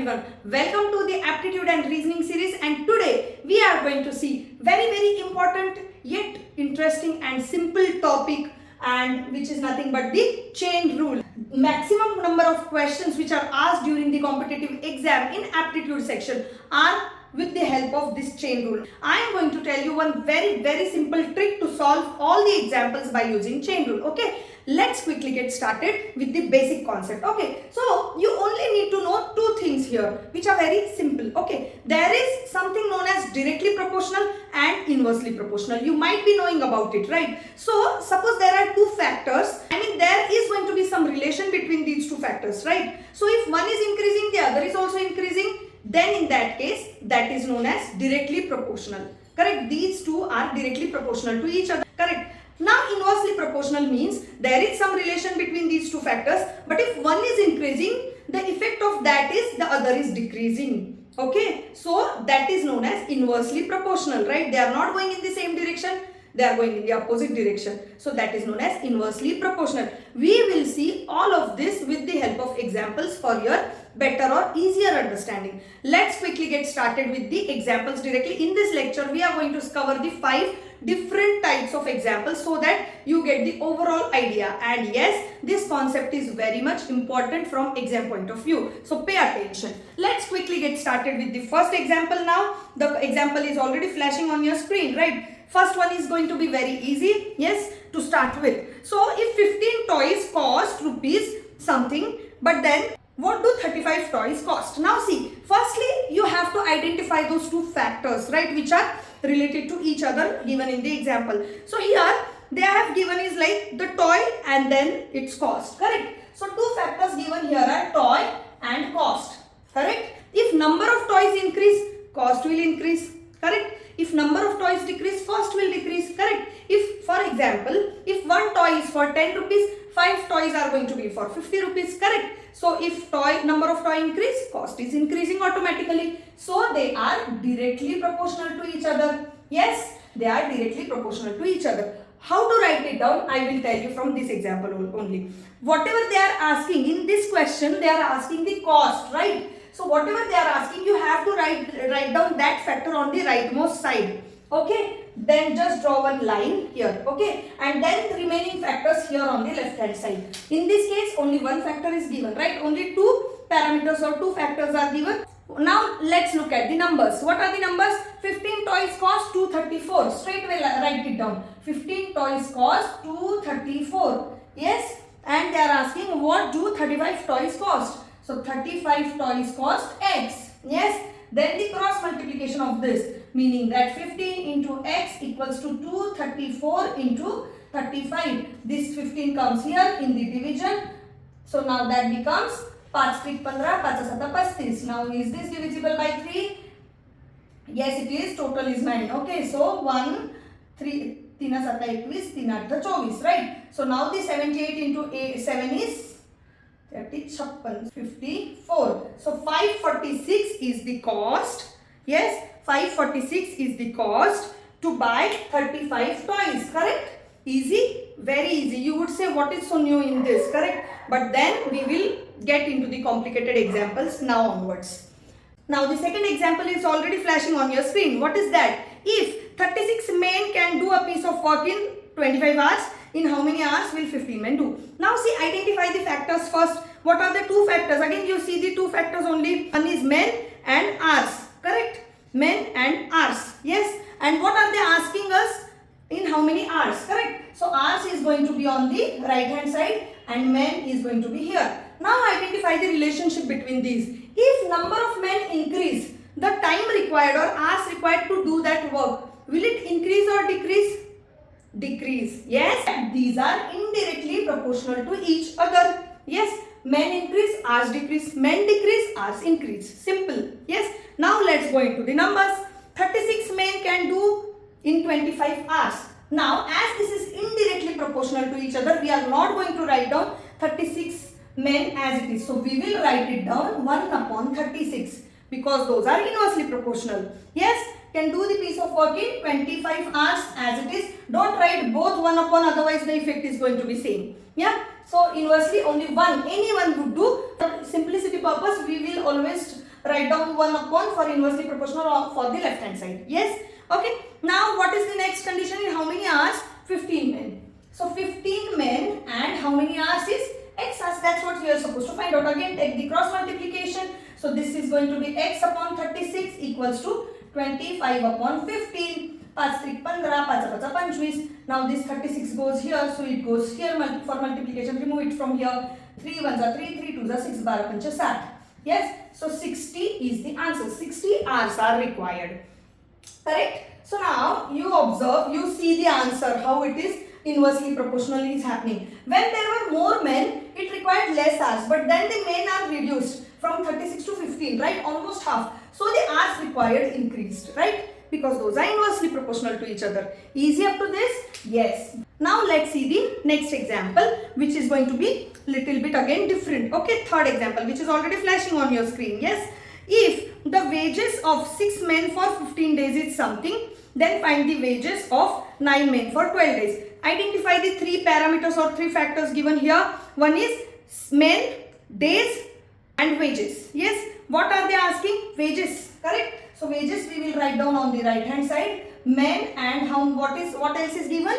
everyone, welcome to the aptitude and reasoning series, and today we are going to see very important yet interesting and simple topic, and which is nothing but the chain rule. Maximum number of questions which are asked during the competitive exam in aptitude section are with the help of this chain rule. I am going to tell you one very simple trick to solve all the examples by using chain rule. Okay, let's quickly get started with the basic concept. Okay, so you only need to know two things here which are very simple. Okay, there is something known as directly proportional and inversely proportional. You might be knowing about it, right? So suppose there are two factors, I mean there is going to be some relation between these two factors, right? So if one is increasing, the other is also increasing, then in that case that is known as directly proportional. Correct? These two are directly proportional to each other. Correct? Now inversely proportional means there is some relation between these two factors, but if one is increasing, the effect of that is the other is decreasing. Okay, so that is known as inversely proportional, right? They are not going in the same direction, they are going in the opposite direction. So that is known as inversely proportional. We will see all of this with the help of examples for your better or easier understanding. Let's quickly get started with the examples directly. In this lecture, we are going to cover the 5 different types of examples so that you get the overall idea. And yes, this concept is very much important from exam point of view. So pay attention. Let's quickly get started with the first example now. The example is already flashing on your screen, right? First one is going to be very easy, yes, to start with. So if 15 toys cost rupees something, but then what do 35 toys cost? Now see, firstly you have to identify those two factors, right, which are related to each other given in the example. So here they have given is like the toy and then its cost, correct? So two factors given here are toy and cost, correct? If number of toys increase, cost will increase, correct? If number of toys decrease, cost will decrease, correct? If, for example, if one toy is for 10 rupees, 5 toys are going to be for 50 rupees, correct? So if number of toy increase, cost is increasing automatically. So they are directly proportional to each other. Yes, they are directly proportional to each other. How to write it down? I will tell you from this example only. Whatever they are asking in this question, they are asking the cost, right? So whatever they are asking, you have to write down that factor on the rightmost side. Okay, then just draw one line here. Okay, and then the remaining factors here on the left hand side. In this case, only one factor is given, right? Only two parameters or two factors are given. Now let's look at the numbers. What are the numbers? 15 toys cost 234. Straight away write it down. 15 toys cost 234. Yes, and they are asking what do 35 toys cost? So 35 toys cost X. Yes, then the cross multiplication of this, meaning that 15 into X equals to 234 into 35. This 15 comes here in the division. So now that becomes 5 3 15, 5 35. Now is this divisible by 3? Yes, it is. Total is 9. Okay, so 1, 3, 3 7 21, 3 8 24, right? So now the 78 into 7 is 54. So 546 is the cost. Yes, 546 is the cost to buy 35 toys, correct? Easy? Very easy. You would say what is so new in this, correct? But then we will get into the complicated examples now onwards. Now the second example is already flashing on your screen. What is that? If 36 men can do a piece of work in 25 hours, in how many hours will 15 men do? Now see, identify the factors first. What are the two factors? Again, you see the two factors only. One is men and hours. Correct? Men and hours. Yes. And what are they asking us? In how many hours? Correct? So hours is going to be on the right hand side and men is going to be here. Now identify the relationship between these. If number of men increase, the time required or hours required to do that work, will it increase or decrease? Decrease. Yes, these are indirectly proportional to each other. Yes, men increase, hours decrease, men decrease, hours increase. Simple. Yes. Now let's go into the numbers. 36 men can do in 25 hours. Now as this is indirectly proportional to each other, we are not going to write down 36 men as it is. So we will write it down 1 upon 36 because those are inversely proportional. Yes. Can do the piece of work in 25 hours as it is. Don't write both 1 upon, otherwise the effect is going to be same. Yeah. So inversely only one, anyone would do. For simplicity purpose, we will always write down 1 upon for inversely proportional or for the left hand side. Yes. Okay. Now what is the next condition? In how many hours? 15 men. So 15 men and how many hours is x hours. That's what we are supposed to find out. Again, take the cross multiplication. So this is going to be x upon 36 equals to 25 upon 15. 5 3 15, 5 5 25. Now this 36 goes here, so it goes here for multiplication. Remove it from here. 3 1s are 3, 3 2s are 6, 12 5 60. Yes, so 60 is the answer. 60 hours are required. Correct? So now you observe, you see the answer, how it is inversely proportional is happening. When there were more men, it required less hours, but then the men are reduced from 36 to 15, right? Almost half. So the hours required increased, right? Because those are inversely proportional to each other. Easy up to this? Yes. Now let's see the next example, which is going to be little bit again different. Okay, third example, which is already flashing on your screen. Yes. If the wages of 6 men for 15 days is something, then find the wages of 9 men for 12 days. Identify the 3 parameters or 3 factors given here. One is men, days and wages. Yes. What are they asking? Wages. Correct. So wages we will write down on the right hand side. Men and what else is given?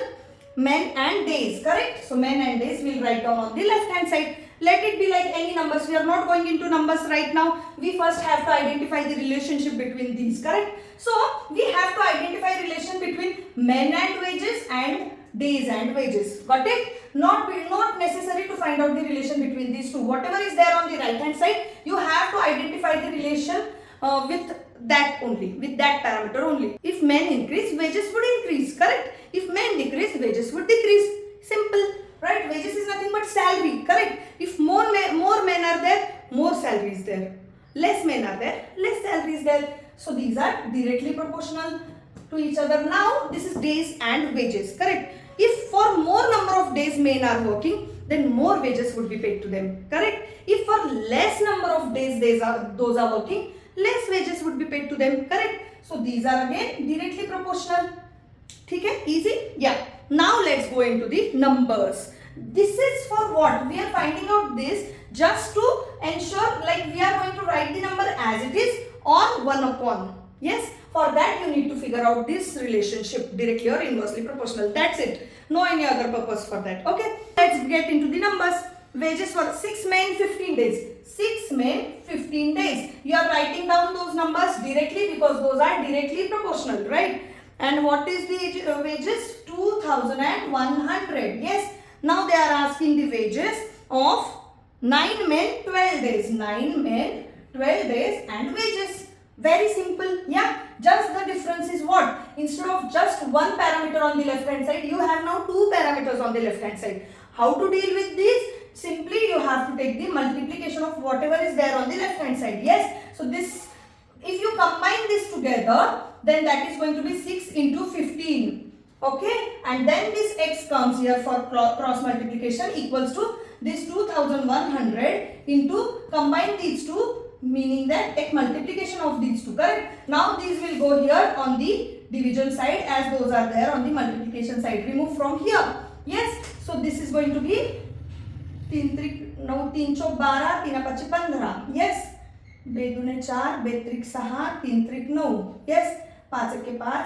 Men and days. Correct. So men and days we will write down on the left hand side. Let it be like any numbers. We are not going into numbers right now. We first have to identify the relationship between these. Correct. So we have to identify relation between men and wages and days and wages. Got it? Not necessary to find out the relation between these two. Whatever is there on the right hand side, you have to identify the relation with that only, with that parameter only. If men increase, wages would increase. Correct? If men decrease, wages would decrease. Simple. Right? Wages is nothing but salary. Correct? If more men are there, more salary is there. Less men are there, less salary is there. So these are directly proportional to each other. Now this is days and wages. Correct? If for more number of days men are working, then more wages would be paid to them. Correct? If for less number of days those are working, less wages would be paid to them. Correct? So these are again directly proportional. Okay? Easy? Yeah. Now let's go into the numbers. This is for what? We are finding out this just to ensure like we are going to write the number as it is or 1 upon. Yes? For that you need to figure out this relationship directly or inversely proportional. That's it. No any other purpose for that. Okay? Let's get into the numbers. Wages for 6 men 15 days. 6 men 15 days. You are writing down those numbers directly because those are directly proportional, right? And what is the wages? 2,100. Yes. Now they are asking the wages of 9 men 12 days. 9 men 12 days and wages. Very simple. Yeah. Just the difference is what? Instead of just one parameter on the left hand side, you have now 2 parameters on the left hand side. How to deal with this? Simply you have to take the multiplication of whatever is there on the left hand side. Yes. So this, if you combine this together, then that is going to be 6 into 15. Okay. And then this x comes here for cross multiplication equals to this 2,100 into combine these two, meaning that take multiplication of these two. Correct. Now these will go here on the division side as those are there on the multiplication side. Remove from here. Yes. So this is going to be 3 9 3 Chowk 12 3 5 15. Yes. 2 दूने 4 2 त्रिक 6 3 त्रिक 9. Yes. 5 के 5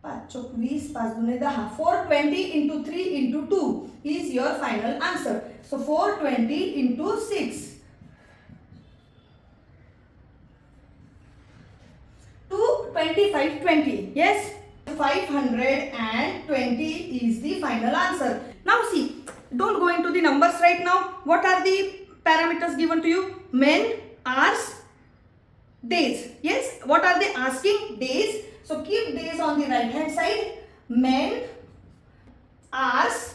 5 चौक 20 5 दूने 10. 420 into 3 into 2 is your final answer. So 420 into 6. 2520. Yes. 520 is the final answer. Now see, don't go into the numbers right now. What are the parameters given to you? Men, hours, days. Yes. What are they asking? Days. So keep days on the right hand side. Men, hours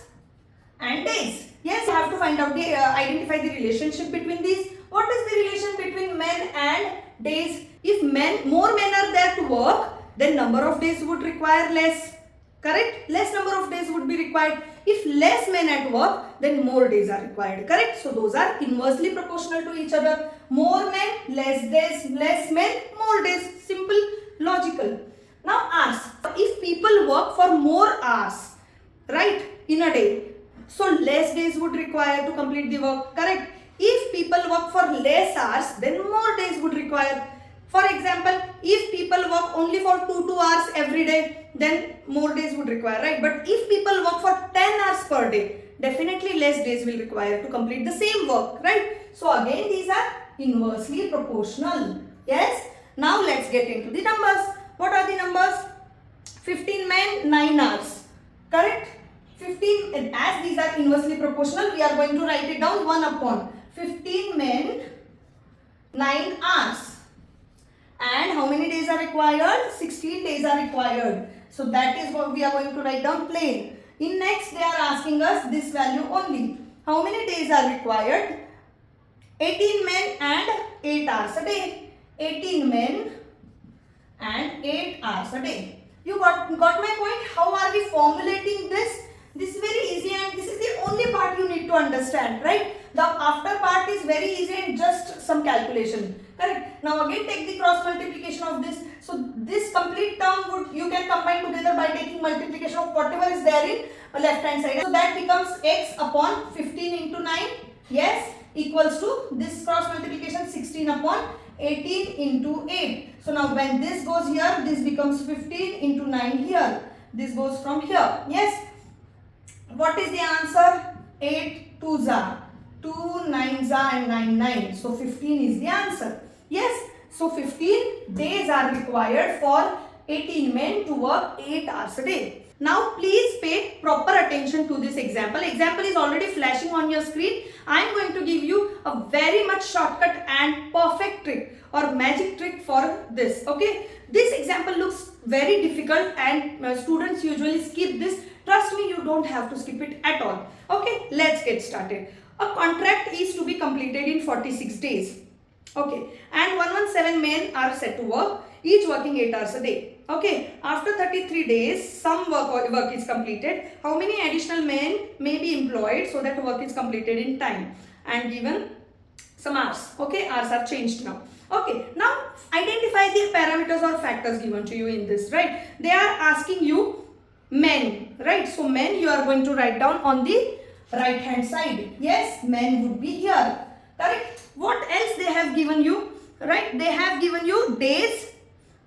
and days. Yes. You have to find out the identify the relationship between these. What is the relation between men and days? If more men are there to work, then number of days would require less. Correct? Less number of days would be required. If less men at work, then more days are required. Correct? So those are inversely proportional to each other. More men, less days, less men, more days. Simple, logical. Now hours. If people work for more hours, right, in a day, so less days would require to complete the work. Correct? If people work for less hours, then more days would require require. For example, if people work only for 2 hours every day, then more days would require, right? But if people work for 10 hours per day, definitely less days will require to complete the same work, right? So again, these are inversely proportional. Yes. Now let's get into the numbers. What are the numbers? 15 men, 9 hours. Correct? 15, as these are inversely proportional, we are going to write it down 1 upon 15 men, 9 hours. And how many days are required? 16 days are required. So that is what we are going to write down plain. In next, they are asking us this value only. How many days are required? 18 men and 8 hours a day. 18 men and 8 hours a day. You got my point? How are we formulating this? This is very easy, and this is the only part you need to understand, right? The after part is very easy and just some calculation. Correct? Now again take the cross multiplication of this. So this complete term would you can combine together by taking multiplication of whatever is there in left hand side. So that becomes x upon 15 into 9. Yes, equals to this cross multiplication 16 upon 18 into 8. So now when this goes here, this becomes 15 into 9 here. This goes from here. Yes. What is the answer? 8 2s are 2 9s are and 9 9. So 15 is the answer. Yes. So 15 days are required for 18 men to work 8 hours a day. Now please pay proper attention to this example. Example is already flashing on your screen. I am going to give you a very much shortcut and perfect trick or magic trick for this. Okay. This example looks very difficult and students usually skip this. Trust me, you don't have to skip it at all. Okay. Let's get started. A contract is to be completed in 46 days. Okay. And 117 men are set to work, each working 8 hours a day. Okay. After 33 days, some work is completed. How many additional men may be employed so that work is completed in time? And given some hours. Okay. Hours are changed now. Okay. Now identify the parameters or factors given to you in this, right? They are asking you men, right? So men you are going to write down on the right hand side. Yes, men would be here. Correct? What else they have given you? Right? They have given you days.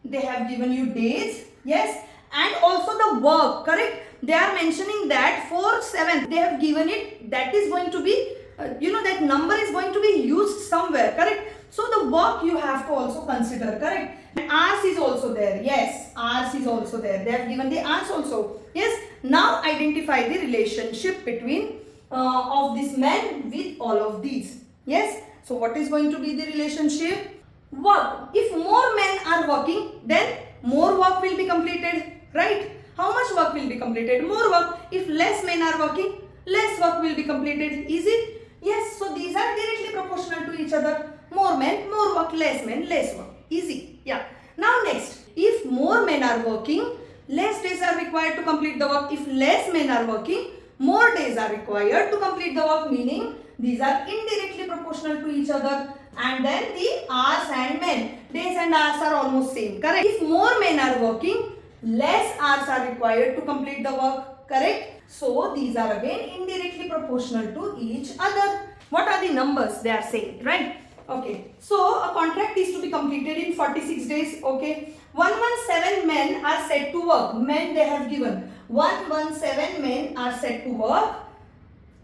They have given you days. Yes. And also the work. Correct? They are mentioning that 4 7. They have given it. That is going to be, that number is going to be used somewhere. Correct? So the work you have to also consider. Correct? And hours is also there. Yes. Hours is also there. They have given the hours also. Yes. Now identify the relationship between of this man with all of these. Yes. So what is going to be the relationship? Work. If more men are working, then more work will be completed. Right? How much work will be completed? More work. If less men are working, less work will be completed. Is it? Yes. So these are directly proportional to each other. More men, more work. Less men, less work. Easy. Yeah. Now next. If more men are working, less days are required to complete the work. If less men are working, more days are required to complete the work, meaning these are indirectly proportional to each other. And then the hours and men. Days and hours are almost same. Correct? If more men are working, less hours are required to complete the work. Correct? So these are again indirectly proportional to each other. What are the numbers they are saying? Right? Okay. So a contract is to be completed in 46 days. Okay. 117 men are set to work. Men they have given. 117 men are set to work,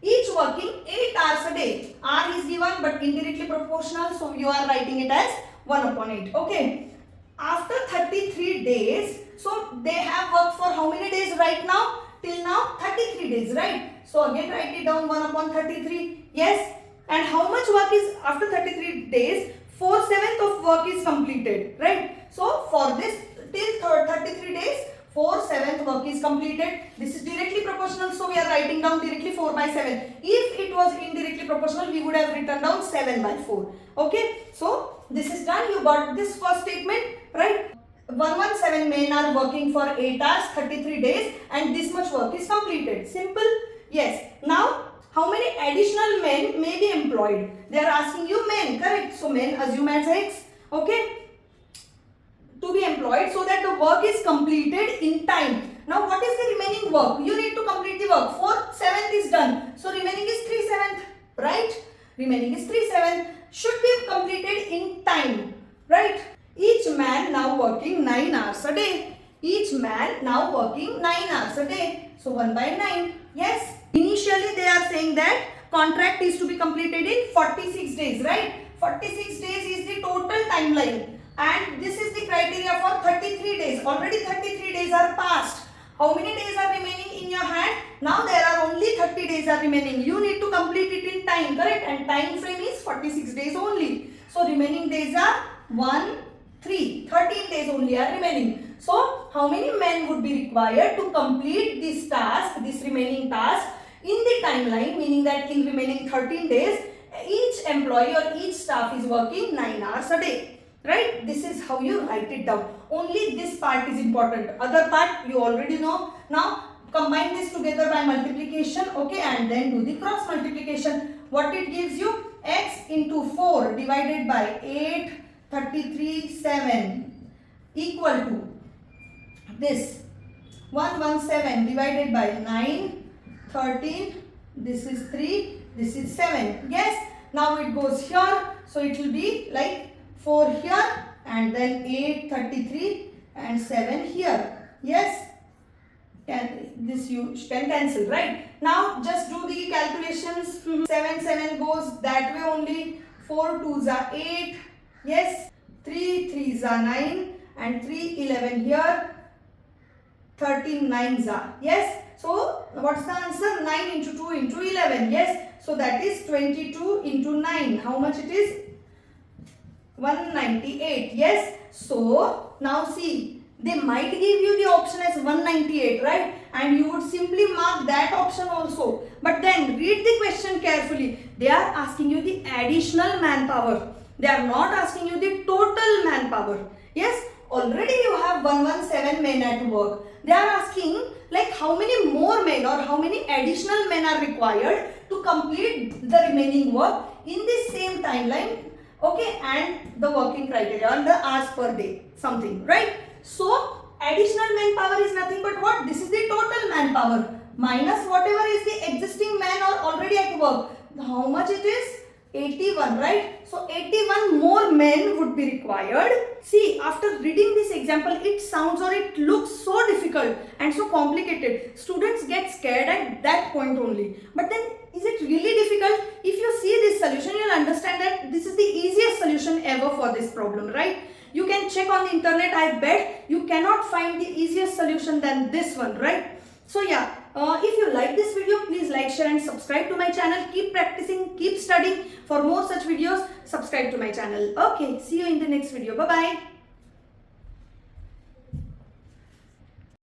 each working 8 hours a day. R is given but indirectly proportional, so you are writing it as 1 upon 8. Okay. After 33 days, so they have worked for how many days right now? Till now 33 days, right? So again write it down 1 upon 33. Yes. And how much work is after 33 days? 4/7 of work is completed, right? So for this till 33 days, 4/7 work is completed. This is directly proportional, so we are writing down directly 4/7. If it was indirectly proportional, we would have written down 7/4. Okay, so this is done. You got this first statement, right? 117 men are working for 8 hours, 33 days, and this much work is completed. Simple? Yes. Now, how many additional men may be employed? They are asking you men, correct? So men assume as X. Okay. To be employed so that the work is completed in time. Now what is the remaining work? You need to complete the work. 4/7 is done. So remaining is 3/7, right? Remaining is 3/7. Should be completed in time. right? Each man now working 9 hours a day. Each man now working 9 hours a day. So 1 by 9. Yes. Initially they are saying that contract is to be completed in 46 days, right? 46 days is the total timeline. And this is the criteria for 33 days. Already 33 days are passed. How many days are remaining in your hand? Now there are only 30 days are remaining. You need to complete it in time, correct? And time frame is 46 days only. So remaining days are 1, 3. 13 days only are remaining. So how many men would be required to complete this task, this remaining task in the timeline, meaning that in remaining 13 days, each employee or each staff is working 9 hours a day, right? This is how you write it down. Only this part is important. Other part you already know. Now combine this together by multiplication, okay, and then do the cross multiplication. What it gives you? X into 4 divided by 8, 33, 7 equal to this 117 divided by 9, 13, this is 3, this is 7. Yes, now it goes here, so it will be like 4 here and then 8, 33 and 7 here. Yes, this you can cancel, right? Now just do the calculations. 7 goes that way only. 4 2s are 8. Yes, 3 3s are 9 and 3 11 here. 13 9s are. Yes, so what's the answer? 9 into 2 into 11. Yes, so that is 22 into 9. How much it is? 198. Yes, so now see, they might give you the option as 198, right? And you would simply mark that option also. But then read the question carefully. They are asking you the additional manpower. They are not asking you the total manpower. Yes, already you have 117 men at work. They are asking like how many more men or how many additional men are required to complete the remaining work in the same timeline, okay, and the working criteria on the hours per day, something, right? So additional manpower is nothing but what? This is the total manpower minus whatever is the existing man or already at work. How much it is? 81, right? So 81 more men would be required. See, after reading this example, it sounds or it looks so difficult and so complicated. Students get scared at that point only. But then, is it really difficult? If you see this solution, you'll understand that this is the easiest solution ever for this problem, right? You can check on the internet. I bet you cannot find the easiest solution than this one, right? So yeah, if you like this video, please like, share and subscribe to my channel. Keep practicing, keep studying. For more such videos, subscribe to my channel. Okay, see you in the next video. Bye-bye.